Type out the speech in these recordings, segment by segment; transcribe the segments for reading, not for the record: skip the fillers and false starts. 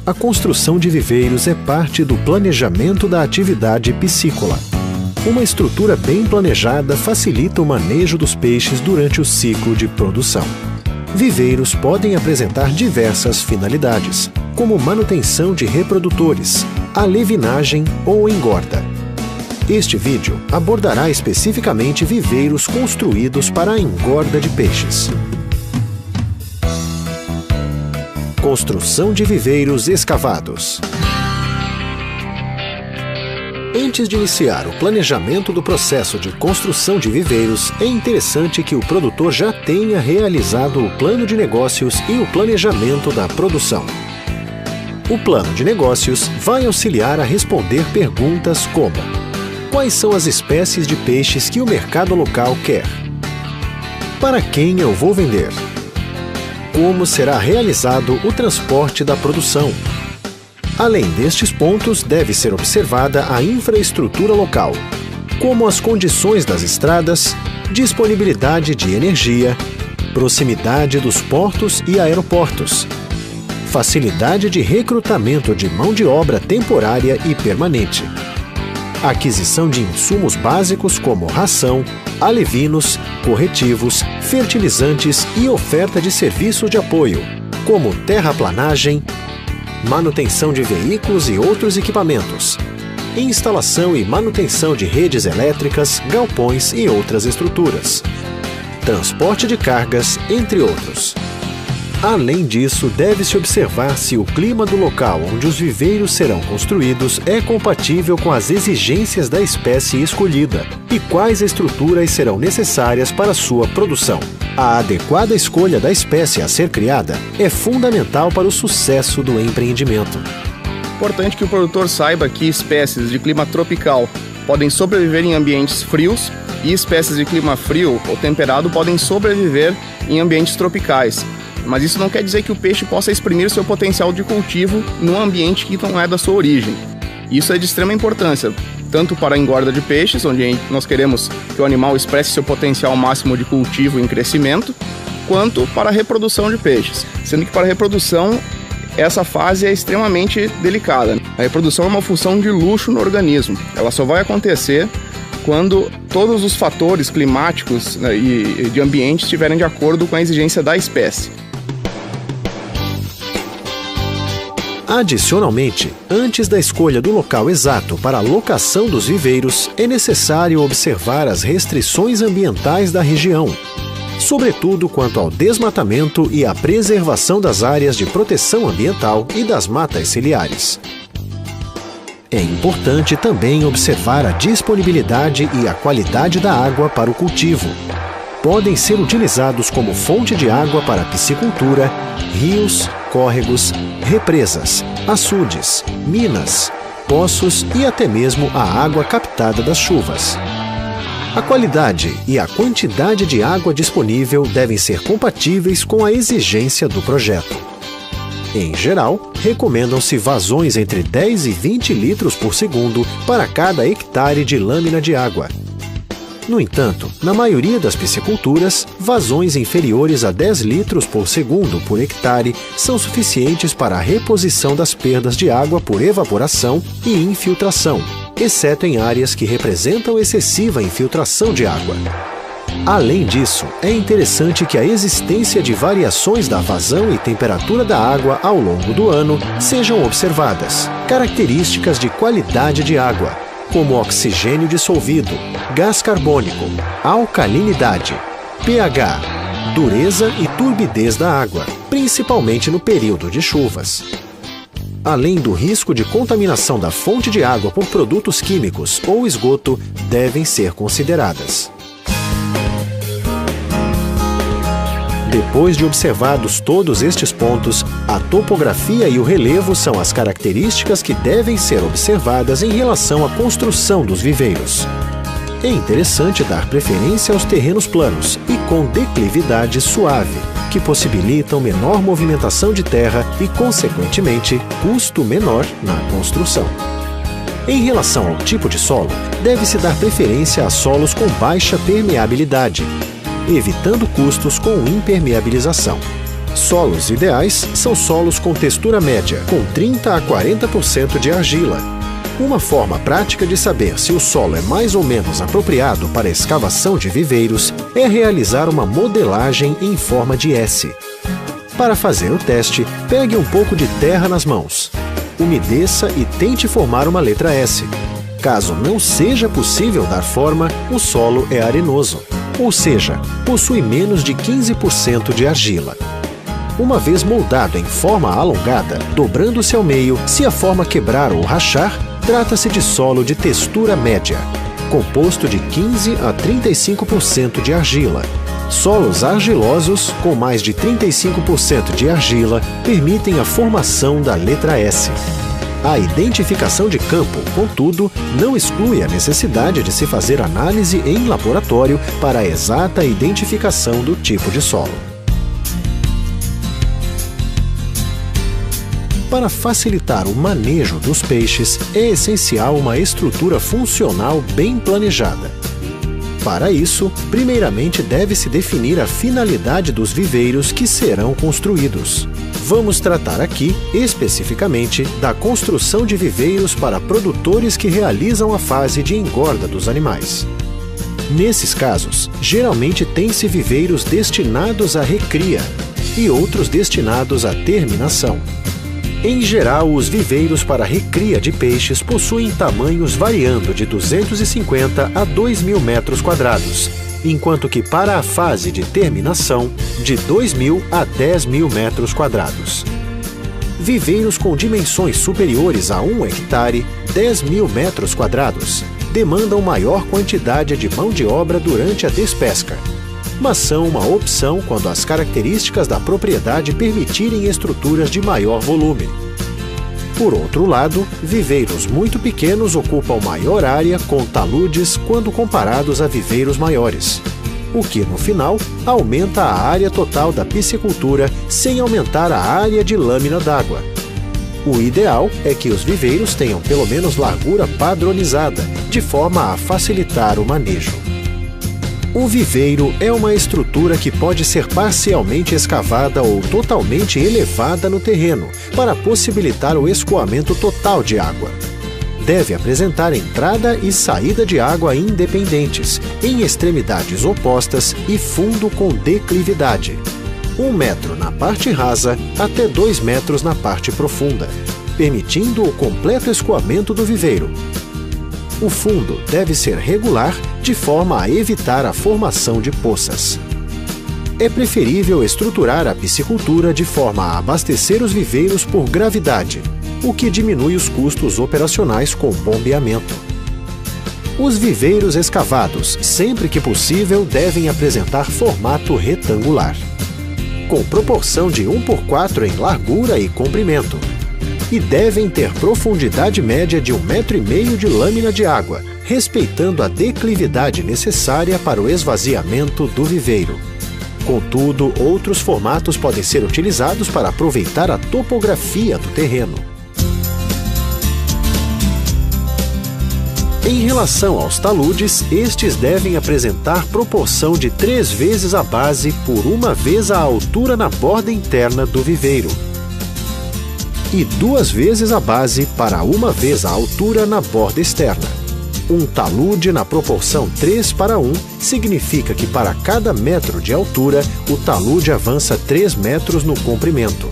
A construção de viveiros é parte do planejamento da atividade piscícola. Uma estrutura bem planejada facilita o manejo dos peixes durante o ciclo de produção. Viveiros podem apresentar diversas finalidades, como manutenção de reprodutores, alevinagem ou engorda. Este vídeo abordará especificamente viveiros construídos para a engorda de peixes. Construção de viveiros escavados. Antes de iniciar o planejamento do processo de construção de viveiros, é interessante que o produtor já tenha realizado o plano de negócios e o planejamento da produção. O plano de negócios vai auxiliar a responder perguntas como: quais são as espécies de peixes que o mercado local quer? Para quem eu vou vender? Como será realizado o transporte da produção? Além destes pontos, deve ser observada a infraestrutura local, como as condições das estradas, disponibilidade de energia, proximidade dos portos e aeroportos, facilidade de recrutamento de mão de obra temporária e permanente, aquisição de insumos básicos como ração, alevinos, corretivos, fertilizantes e oferta de serviços de apoio, como terraplanagem, manutenção de veículos e outros equipamentos, instalação e manutenção de redes elétricas, galpões e outras estruturas, transporte de cargas, entre outros. Além disso, deve-se observar se o clima do local onde os viveiros serão construídos é compatível com as exigências da espécie escolhida e quais estruturas serão necessárias para sua produção. A adequada escolha da espécie a ser criada é fundamental para o sucesso do empreendimento. Importante que o produtor saiba que espécies de clima tropical podem sobreviver em ambientes frios e espécies de clima frio ou temperado podem sobreviver em ambientes tropicais. Mas isso não quer dizer que o peixe possa exprimir seu potencial de cultivo num ambiente que não é da sua origem. Isso é de extrema importância, tanto para a engorda de peixes, onde nós queremos que o animal expresse seu potencial máximo de cultivo em crescimento, quanto para a reprodução de peixes. Sendo que para a reprodução, essa fase é extremamente delicada. A reprodução é uma função de luxo no organismo. Ela só vai acontecer quando todos os fatores climáticos, né, e de ambiente estiverem de acordo com a exigência da espécie. Adicionalmente, antes da escolha do local exato para a locação dos viveiros, é necessário observar as restrições ambientais da região, sobretudo quanto ao desmatamento e à preservação das áreas de proteção ambiental e das matas ciliares. É importante também observar a disponibilidade e a qualidade da água para o cultivo. Podem ser utilizados como fonte de água para piscicultura, rios, córregos, represas, açudes, minas, poços e até mesmo a água captada das chuvas. A qualidade e a quantidade de água disponível devem ser compatíveis com a exigência do projeto. Em geral, recomendam-se vazões entre 10 e 20 litros por segundo para cada hectare de lâmina de água. No entanto, na maioria das pisciculturas, vazões inferiores a 10 litros por segundo por hectare são suficientes para a reposição das perdas de água por evaporação e infiltração, exceto em áreas que representam excessiva infiltração de água. Além disso, é interessante que a existência de variações da vazão e temperatura da água ao longo do ano sejam observadas. Características de qualidade de água, como oxigênio dissolvido, gás carbônico, alcalinidade, pH, dureza e turbidez da água, principalmente no período de chuvas. Além do risco de contaminação da fonte de água por produtos químicos ou esgoto, devem ser consideradas. Depois de observados todos estes pontos, a topografia e o relevo são as características que devem ser observadas em relação à construção dos viveiros. É interessante dar preferência aos terrenos planos e com declividade suave, que possibilitam menor movimentação de terra e, consequentemente, custo menor na construção. Em relação ao tipo de solo, deve-se dar preferência a solos com baixa permeabilidade, evitando custos com impermeabilização. Solos ideais são solos com textura média, com 30 a 40% de argila. Uma forma prática de saber se o solo é mais ou menos apropriado para a escavação de viveiros é realizar uma modelagem em forma de S. Para fazer o teste, pegue um pouco de terra nas mãos. Umedeça e tente formar uma letra S. Caso não seja possível dar forma, o solo é arenoso, ou seja, possui menos de 15% de argila. Uma vez moldado em forma alongada, dobrando-se ao meio, se a forma quebrar ou rachar, trata-se de solo de textura média, composto de 15 a 35% de argila. Solos argilosos, com mais de 35% de argila, permitem a formação da letra S. A identificação de campo, contudo, não exclui a necessidade de se fazer análise em laboratório para a exata identificação do tipo de solo. Para facilitar o manejo dos peixes, é essencial uma estrutura funcional bem planejada. Para isso, primeiramente deve-se definir a finalidade dos viveiros que serão construídos. Vamos tratar aqui, especificamente, da construção de viveiros para produtores que realizam a fase de engorda dos animais. Nesses casos, geralmente tem-se viveiros destinados à recria e outros destinados à terminação. Em geral, os viveiros para recria de peixes possuem tamanhos variando de 250 a 2.000 metros quadrados, enquanto que para a fase de terminação, de 2.000 a 10.000 metros quadrados. Viveiros com dimensões superiores a 1 hectare, 10.000 metros quadrados, demandam maior quantidade de mão de obra durante a despesca, mas são uma opção quando as características da propriedade permitirem estruturas de maior volume. Por outro lado, viveiros muito pequenos ocupam maior área com taludes quando comparados a viveiros maiores, o que, no final, aumenta a área total da piscicultura sem aumentar a área de lâmina d'água. O ideal é que os viveiros tenham pelo menos largura padronizada, de forma a facilitar o manejo. O viveiro é uma estrutura que pode ser parcialmente escavada ou totalmente elevada no terreno, para possibilitar o escoamento total de água. Deve apresentar entrada e saída de água independentes, em extremidades opostas e fundo com declividade. 1 metro na parte rasa até 2 metros na parte profunda, permitindo o completo escoamento do viveiro. O fundo deve ser regular, de forma a evitar a formação de poças. É preferível estruturar a piscicultura de forma a abastecer os viveiros por gravidade, o que diminui os custos operacionais com bombeamento. Os viveiros escavados, sempre que possível, devem apresentar formato retangular, com proporção de 1:4 em largura e comprimento, e devem ter profundidade média de 1,5 metro de lâmina de água, respeitando a declividade necessária para o esvaziamento do viveiro. Contudo, outros formatos podem ser utilizados para aproveitar a topografia do terreno. Em relação aos taludes, estes devem apresentar proporção de 3 vezes a base por 1 vez a altura na borda interna do viveiro, e 2 vezes a base para 1 vez a altura na borda externa. Um talude na proporção 3:1 significa que para cada metro de altura, o talude avança 3 metros no comprimento.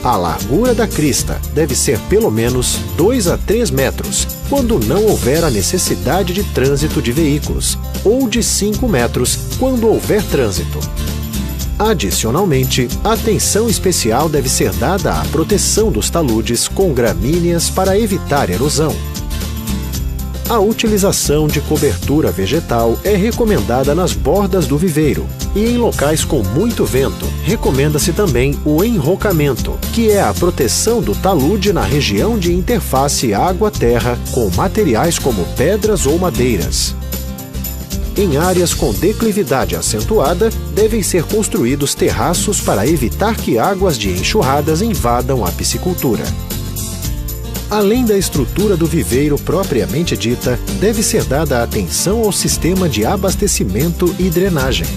A largura da crista deve ser pelo menos 2 a 3 metros, quando não houver a necessidade de trânsito de veículos, ou de 5 metros, quando houver trânsito. Adicionalmente, atenção especial deve ser dada à proteção dos taludes com gramíneas para evitar erosão. A utilização de cobertura vegetal é recomendada nas bordas do viveiro, e em locais com muito vento, recomenda-se também o enrocamento, que é a proteção do talude na região de interface água-terra com materiais como pedras ou madeiras. Em áreas com declividade acentuada, devem ser construídos terraços para evitar que águas de enxurradas invadam a piscicultura. Além da estrutura do viveiro propriamente dita, deve ser dada atenção ao sistema de abastecimento e drenagem.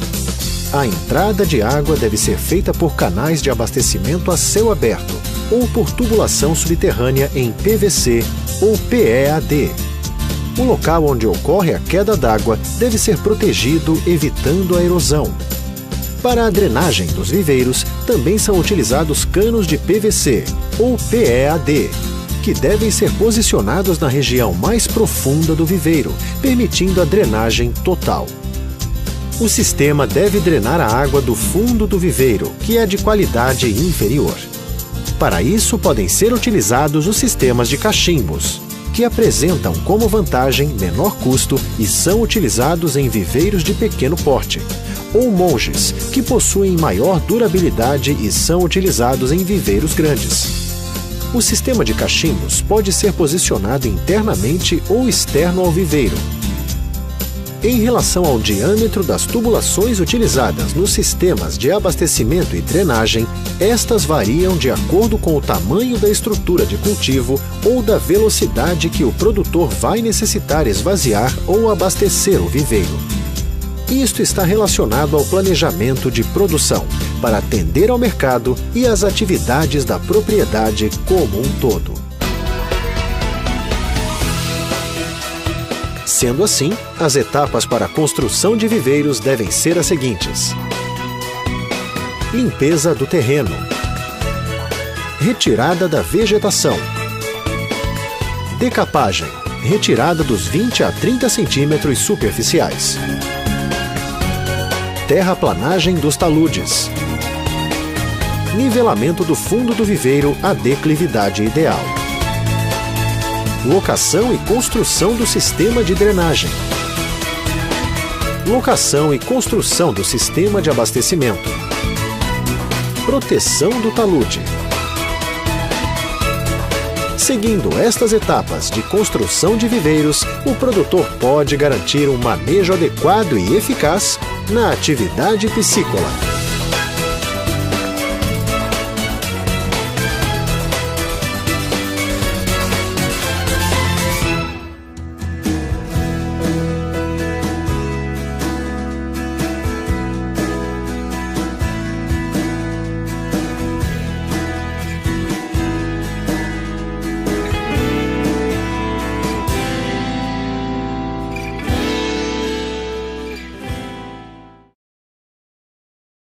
A entrada de água deve ser feita por canais de abastecimento a céu aberto ou por tubulação subterrânea em PVC ou PEAD. O local onde ocorre a queda d'água deve ser protegido, evitando a erosão. Para a drenagem dos viveiros, também são utilizados canos de PVC ou PEAD, que devem ser posicionados na região mais profunda do viveiro, permitindo a drenagem total. O sistema deve drenar a água do fundo do viveiro, que é de qualidade inferior. Para isso, podem ser utilizados os sistemas de cachimbos, que apresentam como vantagem menor custo e são utilizados em viveiros de pequeno porte, ou monges, que possuem maior durabilidade e são utilizados em viveiros grandes. O sistema de cachimbos pode ser posicionado internamente ou externo ao viveiro. Em relação ao diâmetro das tubulações utilizadas nos sistemas de abastecimento e drenagem, estas variam de acordo com o tamanho da estrutura de cultivo ou da velocidade que o produtor vai necessitar esvaziar ou abastecer o viveiro. Isto está relacionado ao planejamento de produção, para atender ao mercado e às atividades da propriedade como um todo. Sendo assim, as etapas para a construção de viveiros devem ser as seguintes: limpeza do terreno, retirada da vegetação, decapagem, retirada dos 20 a 30 centímetros superficiais, terraplanagem dos taludes, nivelamento do fundo do viveiro à declividade ideal, locação e construção do sistema de drenagem, locação e construção do sistema de abastecimento, proteção do talude. Seguindo estas etapas de construção de viveiros, o produtor pode garantir um manejo adequado e eficaz na atividade piscícola.